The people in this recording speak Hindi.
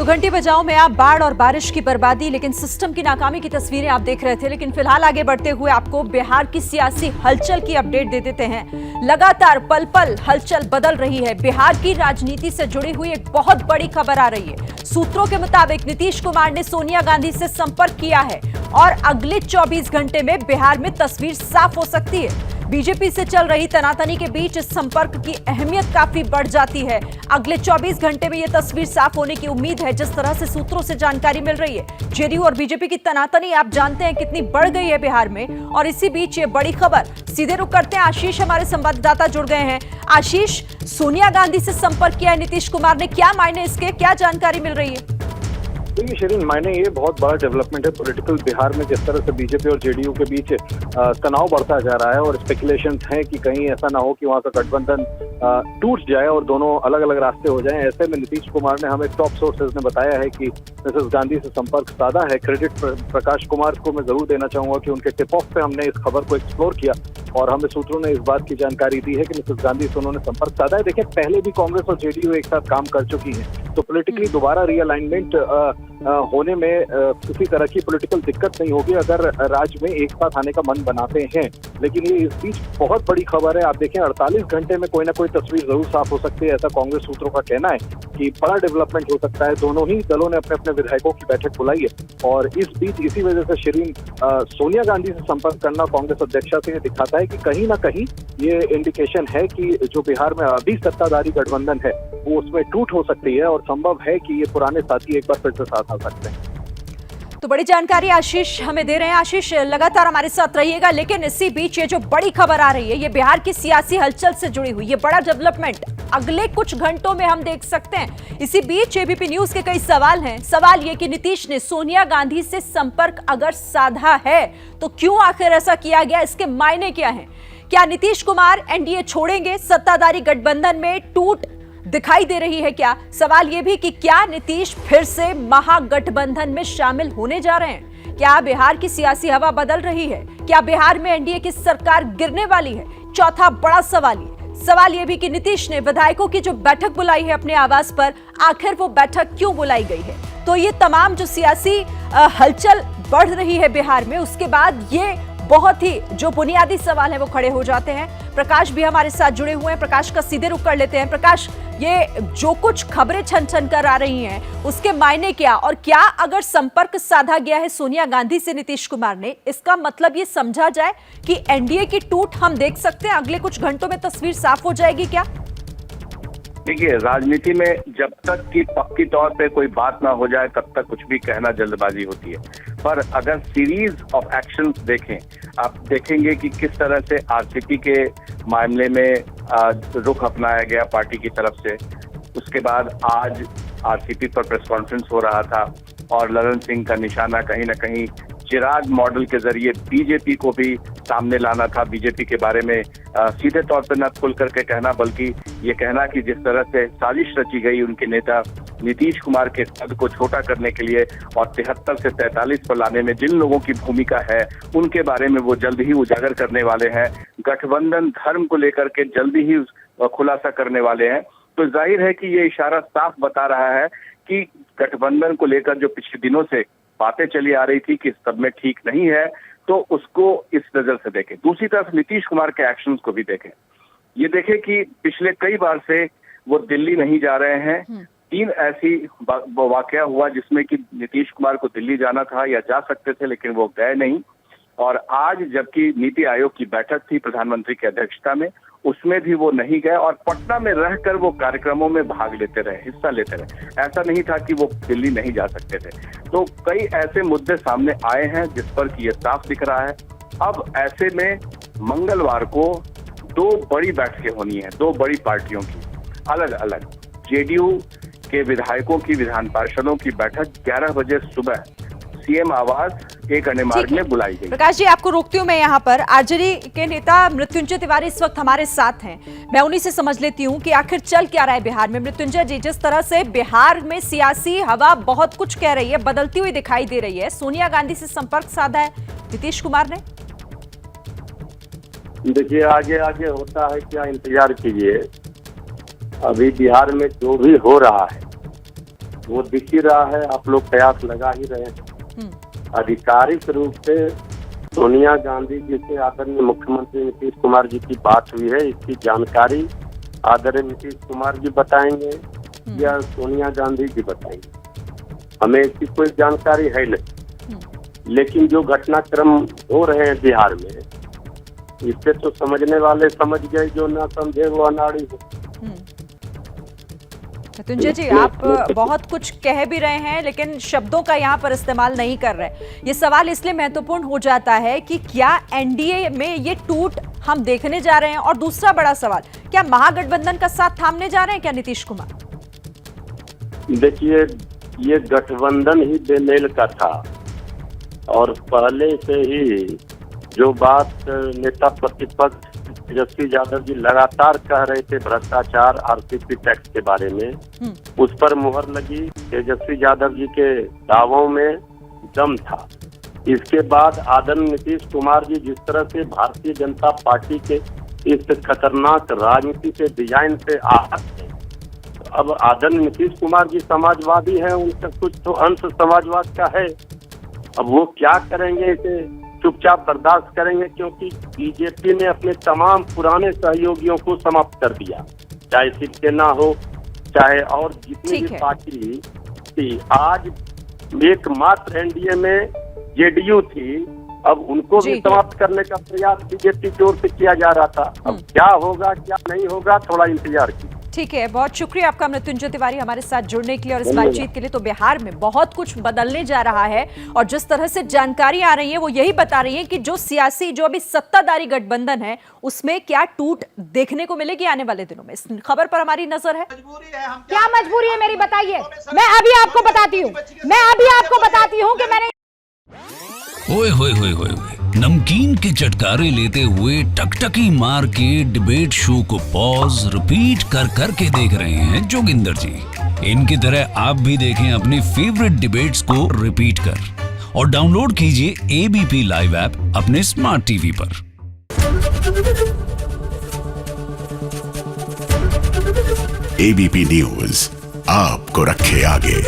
घंटी बजाओ में आप बाढ़ और बारिश की बर्बादी, लेकिन सिस्टम की नाकामी की तस्वीरें आप देख रहे थे। लेकिन फिलहाल आगे बढ़ते हुए आपको बिहार की सियासी हलचल की अपडेट दे देते हैं। लगातार पल पल हलचल बदल रही है। बिहार की राजनीति से जुड़ी हुई एक बहुत बड़ी खबर आ रही है। सूत्रों के मुताबिक नीतीश कुमार ने सोनिया गांधी से संपर्क किया है और अगले 24 घंटे में बिहार में तस्वीर साफ हो सकती है। बीजेपी से चल रही तनातनी के बीच इस संपर्क की अहमियत काफी बढ़ जाती है। अगले 24 घंटे में यह तस्वीर साफ होने की उम्मीद है, जिस तरह से सूत्रों से जानकारी मिल रही है। जेडीयू और बीजेपी की तनातनी आप जानते हैं कितनी बढ़ गई है बिहार में, और इसी बीच ये बड़ी खबर। सीधे रुख करते हैं, आशीष हमारे संवाददाता जुड़ गए हैं। आशीष, सोनिया गांधी से संपर्क किया है नीतीश कुमार ने, क्या मायने इसके, क्या जानकारी मिल रही है? देखिए शिरीन, मायने ये बहुत बड़ा डेवलपमेंट है पॉलिटिकल बिहार में। जिस तरह से बीजेपी और जेडीयू के बीच तनाव बढ़ता जा रहा है और स्पेकुलेशंस हैं कि कहीं ऐसा ना हो कि वहां का गठबंधन टूट जाए और दोनों अलग अलग रास्ते हो जाएं। ऐसे में नीतीश कुमार ने, हमें टॉप सोर्सेज ने बताया है कि मिसेस गांधी से संपर्क साधा है। क्रेडिट प्रकाश कुमार को मैं जरूर देना चाहूंगा कि उनके टिप ऑफ पे हमने इस खबर को एक्सप्लोर किया और हमें सूत्रों ने इस बात की जानकारी दी है कि मिसेस गांधी से उन्होंने संपर्क साधा है। देखिए, पहले भी कांग्रेस और जेडीयू एक साथ काम कर चुकी है, तो पॉलिटिकली दोबारा रीअलाइनमेंट होने में किसी तरह की पॉलिटिकल दिक्कत नहीं होगी अगर राज्य में एक साथ आने का मन बनाते हैं। लेकिन ये इस बीच बहुत बड़ी खबर है। आप देखें, 48 घंटे में कोई ना कोई तस्वीर जरूर साफ हो सकती है, ऐसा कांग्रेस सूत्रों का कहना है कि बड़ा डेवलपमेंट हो सकता है। दोनों ही दलों ने अपने अपने विधायकों की बैठक बुलाई है और इस बीच इसी वजह से शिरीन, सोनिया गांधी से संपर्क करना कांग्रेस अध्यक्षा से दिखाता है कि कहीं ना कहीं ये इंडिकेशन है कि जो बिहार में अभी सत्ताधारी गठबंधन है वो उसमें टूट हो सकती है और संभव है कि ये पुराने साथी एक बार फिर से साथ आ सकते हैं। तो बड़ी जानकारी आशीष हमें दे रहे हैं। आशीष, लगातार हमारे साथ रहिएगा। लेकिन इसी बीच ये जो बड़ी खबर आ रही है, ये बिहार की सियासी हलचल से जुड़ी हुई ये बड़ा डेवलपमेंट अगले कुछ घंटों में हम देख सकते हैं। इसी बीच एबीपी न्यूज के कई सवाल हैं। सवाल ये कि नीतीश ने सोनिया गांधी से संपर्क अगर साधा है तो क्यों आखिर ऐसा किया गया, इसके मायने क्या हैं? क्या नीतीश कुमार एनडीए छोड़ेंगे? सत्ताधारी गठबंधन में टूट दिखाई दे रही है क्या? सवाल यह भी कि क्या नीतीश फिर से महागठबंधन में शामिल होने जा रहे हैं? क्या बिहार की सियासी हवा बदल रही है? क्या बिहार में एनडीए की सरकार गिरने वाली है? चौथा बड़ा सवाल यह भी कि नीतीश ने विधायकों की जो बैठक बुलाई है अपने आवास पर, आखिर वो बैठक क्यों बुलाई गई है? तो ये तमाम जो सियासी हलचल बढ़ रही है बिहार में, उसके बाद ये बहुत ही जो बुनियादी सवाल है वो खड़े हो जाते हैं। प्रकाश भी हमारे साथ जुड़े हुए हैं। प्रकाश का सीधे रुख कर लेते हैं। प्रकाश, ये जो कुछ खबरें छन छन कर आ रही हैं उसके मायने क्या, और क्या अगर संपर्क साधा गया है सोनिया गांधी से नीतीश कुमार ने, इसका मतलब ये समझा जाए कि एनडीए की टूट हम देख सकते हैं? अगले कुछ घंटों में तस्वीर साफ हो जाएगी क्या? देखिए, राजनीति में जब तक कि पक्की तौर पे कोई बात ना हो जाए तब तक कुछ भी कहना जल्दबाजी होती है। पर अगर सीरीज ऑफ एक्शंस देखें, आप देखेंगे कि किस तरह से आरसीपी के मामले में रुख अपनाया गया पार्टी की तरफ से। उसके बाद आज आरसीपी पर प्रेस कॉन्फ्रेंस हो रहा था और ललन सिंह का निशाना कहीं ना कहीं चिराग मॉडल के जरिए बीजेपी को भी सामने लाना था। बीजेपी के बारे में सीधे तौर पर न खुल करके कहना, बल्कि ये कहना कि जिस तरह से साजिश रची गई उनके नेता नीतीश कुमार के पद को छोटा करने के लिए और 73 से 43 पर लाने में जिन लोगों की भूमिका है उनके बारे में वो जल्द ही उजागर करने वाले हैं। गठबंधन धर्म को लेकर के जल्दी ही खुलासा करने वाले हैं। तो जाहिर है कि ये इशारा साफ बता रहा है कि गठबंधन को लेकर जो पिछले दिनों से बातें चली आ रही थी कि सब में ठीक नहीं है, तो उसको इस नजर से देखें। दूसरी तरफ नीतीश कुमार के एक्शंस को भी देखें। ये देखें कि पिछले कई बार से वो दिल्ली नहीं जा रहे हैं। 3 ऐसी वाकया हुआ जिसमें कि नीतीश कुमार को दिल्ली जाना था या जा सकते थे, लेकिन वो गए नहीं। और आज जबकि नीति आयोग की बैठक थी प्रधानमंत्री की अध्यक्षता में, उसमें भी वो नहीं गए और पटना में रहकर वो कार्यक्रमों में भाग लेते रहे, हिस्सा लेते रहे। ऐसा नहीं था कि वो दिल्ली नहीं जा सकते थे। तो कई ऐसे मुद्दे सामने आए हैं जिस पर कि ये साफ दिख रहा है। अब ऐसे में मंगलवार को 2 बड़ी बैठकें होनी है, 2 बड़ी पार्टियों की अलग अलग। जेडीयू के विधायकों की, विधान पार्षदों की बैठक 11 बजे सुबह सीएम आवास एक अन्य मार्ग में बुलाई गई। प्रकाश जी, आपको रोकती हूँ मैं यहाँ पर। आरजेडी के नेता मृत्युंजय तिवारी इस वक्त हमारे साथ हैं। मैं उन्हीं से समझ लेती हूँ कि आखिर चल क्या रहा है बिहार में। मृत्युंजय जी, जिस तरह से बिहार में सियासी हवा बहुत कुछ कह रही है, बदलती हुई दिखाई दे रही है, सोनिया गांधी से संपर्क साधा है नीतीश कुमार ने। देखिए, आगे आगे होता है क्या, इंतजार कीजिए। अभी बिहार में जो भी हो रहा है वो दिख ही रहा है, आप लोग कयास लगा ही रहे हैं। आधिकारिक रूप से सोनिया गांधी जी से आदरणीय मुख्यमंत्री नीतीश कुमार जी की बात हुई है, इसकी जानकारी आदरणीय नीतीश कुमार जी बताएंगे या सोनिया गांधी जी बताएंगे, हमें इसकी कोई जानकारी है नहीं। लेकिन जो घटनाक्रम हो रहे हैं बिहार में, इससे तो समझने वाले समझ गए, जो ना समझे वो अनाड़ी हो। मृत्युंजय जी, आप बहुत कुछ कह भी रहे हैं लेकिन शब्दों का यहाँ पर इस्तेमाल नहीं कर रहे। ये सवाल इसलिए महत्वपूर्ण हो जाता है कि क्या एनडीए में ये टूट हम देखने जा रहे हैं, और दूसरा बड़ा सवाल, क्या महागठबंधन का साथ थामने जा रहे हैं क्या नीतीश कुमार? देखिए, ये गठबंधन ही बेमेल का था और पहले से ही जो बात नेता प्रतिपक्ष तेजस्वी यादव जी लगातार कह रहे थे भ्रष्टाचार, आरसीपी टैक्स के बारे में, उस पर मुहर लगी। तेजस्वी यादव जी के दावों में दम था। इसके बाद आदरणीय नीतीश कुमार जी जिस तरह से भारतीय जनता पार्टी के इस खतरनाक राजनीति से डिजाइन से आहत हैं, अब आदरणीय नीतीश कुमार जी समाजवादी हैं, उनका कुछ तो अंश समाजवाद का है। अब वो क्या करेंगे, इसे चुपचाप बर्दाश्त करेंगे, क्योंकि बीजेपी ने अपने तमाम पुराने सहयोगियों को समाप्त कर दिया, चाहे शिवसेना हो चाहे और जितनी भी पार्टी थी। आज एकमात्र एनडीए में जेडीयू थी, अब उनको भी समाप्त करने का प्रयास बीजेपी की ओर से किया जा रहा था। अब क्या होगा क्या नहीं होगा, थोड़ा इंतजार कीजिए। ठीक है, बहुत शुक्रिया आपका मृत्युंजय तिवारी हमारे साथ जुड़ने के लिए और इस बातचीत के लिए। तो बिहार में बहुत कुछ बदलने जा रहा है और जिस तरह से जानकारी आ रही है वो यही बता रही है कि जो सियासी, जो अभी सत्ताधारी गठबंधन है, उसमें क्या टूट देखने को मिलेगी आने वाले दिनों में। इस खबर पर हमारी नजर है। क्या मजबूरी है मेरी, बताइए। मैं अभी आपको बताती हूँ कि मैंने ओए होए होए होए नमकीन के चटकारे लेते हुए टकटकी मार के डिबेट शो को पॉज रिपीट कर करके देख रहे हैं जोगिंदर जी। इनकी तरह आप भी देखें अपनी फेवरेट डिबेट्स को रिपीट कर और डाउनलोड कीजिए एबीपी लाइव ऐप अपने स्मार्ट टीवी पर। एबीपी न्यूज आपको रखे आगे।